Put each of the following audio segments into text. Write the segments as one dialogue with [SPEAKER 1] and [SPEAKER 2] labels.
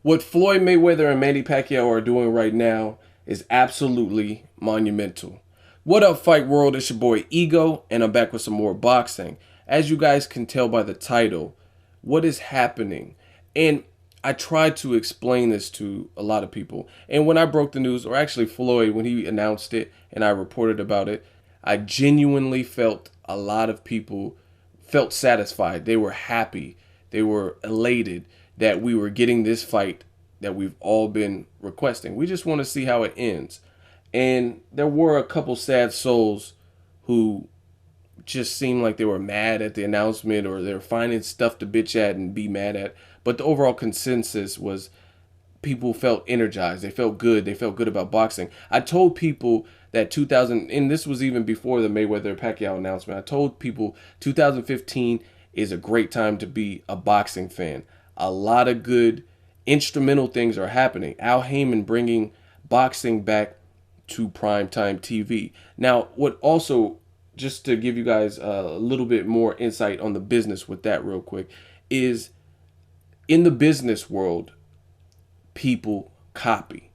[SPEAKER 1] What Floyd Mayweather and Manny Pacquiao are doing right now is absolutely monumental. What up, Fight World? It's your boy Ego, and I'm back with some more boxing. As you guys can tell by the title, what is happening? And I tried to explain this to a lot of people. And when I broke the news, or actually Floyd, when he announced it and I reported about it, I genuinely felt a lot of people felt satisfied. They were happy. They were elated that we were getting this fight that we've all been requesting. We just want to see how it ends. And there were a couple sad souls who just seemed like they were mad at the announcement, or they were finding stuff to bitch at and be mad at. But the overall consensus was people felt energized. They felt good. They felt good about boxing. I told people that 2000, and this was even before the Mayweather Pacquiao announcement, I told people 2015 is a great time to be a boxing fan. A lot of good instrumental things are happening. Al Heyman bringing boxing back to primetime TV. Now, what also, just to give you guys a little bit more insight on the business with that real quick, is in the business world, people copy.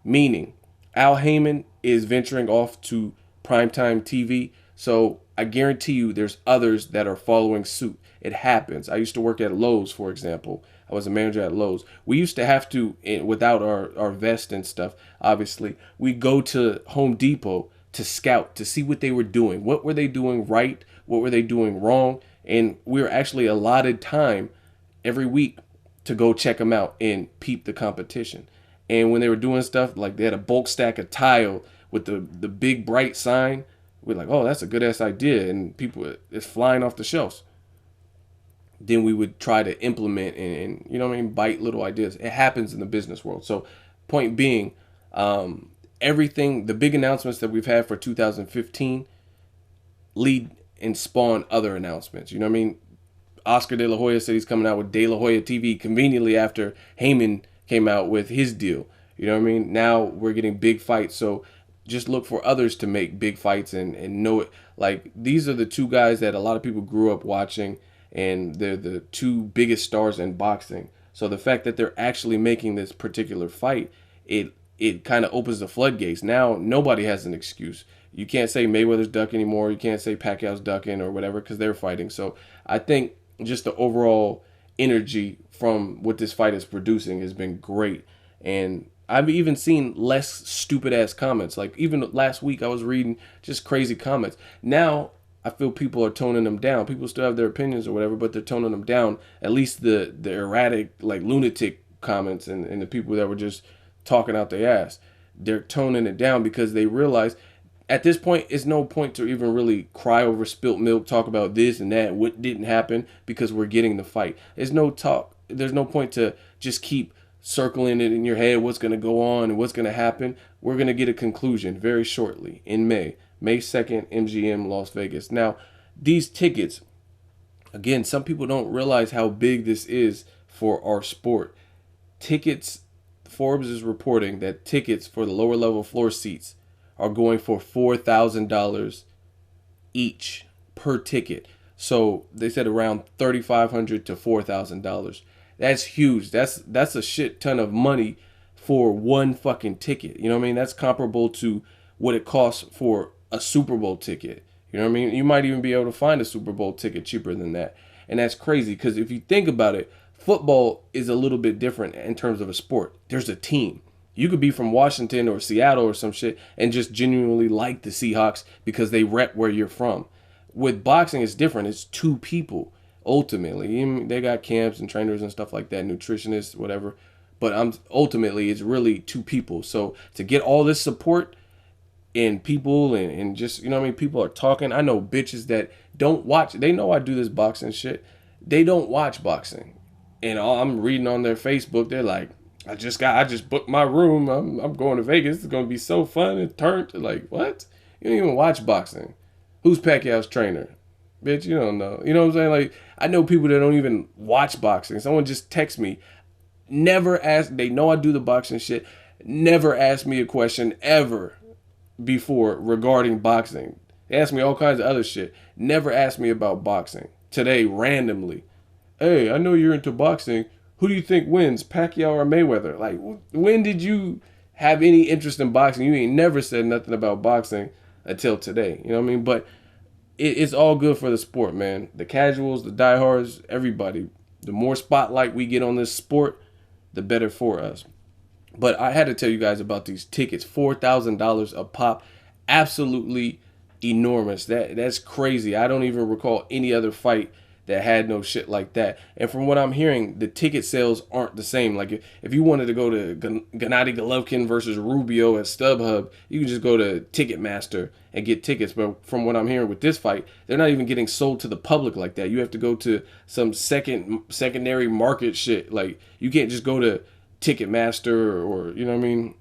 [SPEAKER 1] Meaning, Al Heyman is venturing off to primetime TV, so I guarantee you there's others that are following suit. It happens. I used to work at Lowe's, for example. I was a manager at Lowe's. We used to have to, without our vest and stuff, obviously, we go to Home Depot to scout, to see what they were doing. What were they doing right? What were they doing wrong? And we were actually allotted time every week to go check them out and peep the competition. And when they were doing stuff like they had a bulk stack of tile with the big bright sign, we're like, oh, that's a good ass idea, and people, it's flying off the shelves. Then we would try to implement and you know what I mean, bite little ideas. It happens in the business world. So point being, everything, the big announcements that we've had for 2015 lead and spawn other announcements. You know what I mean? Oscar De La Hoya said he's coming out with De La Hoya TV conveniently after Heyman came out with his deal. You know what I mean? Now we're getting big fights. So just look for others to make big fights and know it. Like, these are the two guys that a lot of people grew up watching, and they're the two biggest stars in boxing. So the fact that they're actually making this particular fight, it kind of opens the floodgates. Now nobody has an excuse. You can't say Mayweather's ducking anymore. You can't say Pacquiao's ducking or whatever, because they're fighting. So I think just the overall energy from what this fight is producing has been great. And I've even seen less stupid ass comments. Like, even last week I was reading just crazy comments. Now I feel people are toning them down. People still have their opinions or whatever, but they're toning them down. At least the erratic, like, lunatic comments and the people that were just talking out their ass, they're toning it down because they realize at this point it's no point to even really cry over spilt milk, talk about this and that, what didn't happen, because we're getting the fight. There's no point to just keep circling it in your head, what's going to go on and what's going to happen. We're going to get a conclusion very shortly in May 2nd, MGM, Las Vegas. Now, these tickets, again, some people don't realize how big this is for our sport. Tickets, Forbes is reporting that tickets for the lower level floor seats are going for $4,000 each per ticket. So they said around $3,500 to $4,000. That's huge. That's a shit ton of money for one fucking ticket. You know what I mean? That's comparable to what it costs for a Super Bowl ticket. You know what I mean? You might even be able to find a Super Bowl ticket cheaper than that. And that's crazy, because if you think about it, football is a little bit different in terms of a sport. There's a team. You could be from Washington or Seattle or some shit and just genuinely like the Seahawks because they rep where you're from. With boxing, it's different. It's two people, ultimately. They got camps and trainers and stuff like that, nutritionists, whatever. But ultimately, it's really two people. So to get all this support and people and just, you know what I mean, people are talking. I know bitches that don't watch. They know I do this boxing shit. They don't watch boxing. And I'm reading on their Facebook, they're like, I just booked my room. I'm going to Vegas. It's gonna be so fun and turned. Like, what? You don't even watch boxing. Who's Pacquiao's trainer? Bitch, you don't know. You know what I'm saying? Like, I know people that don't even watch boxing. Someone just text me. Never ask. They know I do the boxing shit. Never asked me a question ever before regarding boxing. They asked me all kinds of other shit. Never asked me about boxing. Today, randomly, hey, I know you're into boxing. who do you think wins, Pacquiao or Mayweather? Like, when did you have any interest in boxing? You ain't never said nothing about boxing until today. You know what I mean? But it's all good for the sport, man. The casuals, the diehards, everybody. The more spotlight we get on this sport, the better for us. But I had to tell you guys about these tickets, $4,000 a pop, absolutely enormous. That's crazy. I don't even recall any other fight that had no shit like that. And from what I'm hearing, the ticket sales aren't the same. Like if you wanted to go to Gennady Golovkin versus Rubio at StubHub, you can just go to Ticketmaster and get tickets. But from what I'm hearing with this fight, they're not even getting sold to the public like that. You have to go to some secondary market shit. Like you can't just go to Ticketmaster or you know what I mean,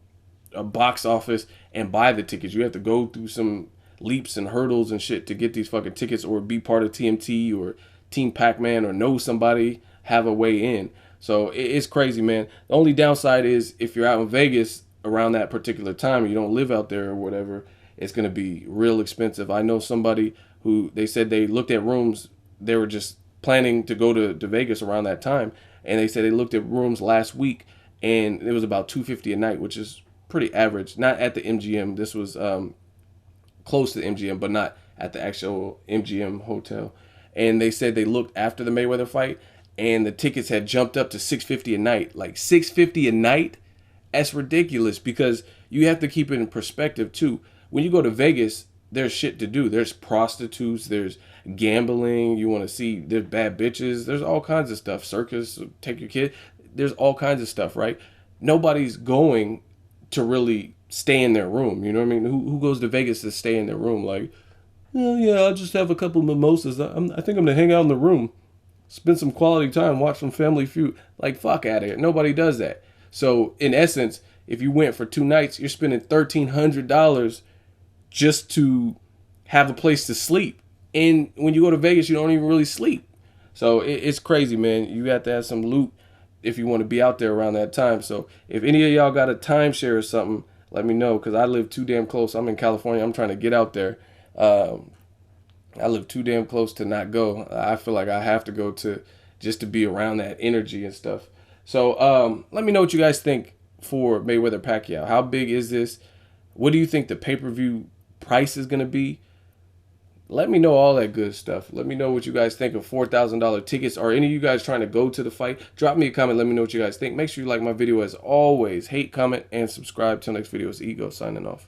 [SPEAKER 1] a box office and buy the tickets. You have to go through some leaps and hurdles and shit to get these fucking tickets or be part of TMT or Team Pac-Man or know somebody, have a way in. So it's crazy, man. The only downside is if you're out in Vegas around that particular time and you don't live out there or whatever, it's going to be real expensive. I know somebody who they said they looked at rooms. They were just planning to go to Vegas around that time. And they said they looked at rooms last week and it was about $250 a night, which is pretty average. Not at the MGM. This was close to the MGM, but not at the actual MGM hotel. And they said they looked after the Mayweather fight and the tickets had jumped up to $650 a night. Like $650 a night? That's ridiculous because you have to keep it in perspective too. When you go to Vegas, there's shit to do. There's prostitutes, there's gambling, you want to see, there's bad bitches, there's all kinds of stuff. Circus, take your kid. There's all kinds of stuff, right? Nobody's going to really stay in their room. You know what I mean? Who goes to Vegas to stay in their room? Like, well, yeah, I'll just have a couple mimosas. I think I'm going to hang out in the room, spend some quality time, watch some Family Feud. Like, fuck out of here. Nobody does that. So, in essence, if you went for 2 nights, you're spending $1,300 just to have a place to sleep. And when you go to Vegas, you don't even really sleep. So, it's crazy, man. You have to have some loot if you want to be out there around that time. So, if any of y'all got a timeshare or something, let me know because I live too damn close. I'm in California. I'm trying to get out there. I live too damn close to not go. I feel like I have to go to just to be around that energy and stuff. So let me know what you guys think for Mayweather Pacquiao. How big is this? What do you think the pay-per-view price is going to be? Let me know all that good stuff. Let me know what you guys think of $4,000 tickets. Are any of you guys trying to go to the fight? Drop me a comment. Let me know what you guys think. Make sure you like my video as always. Hate, comment, and subscribe. Till next video, it's Ego signing off.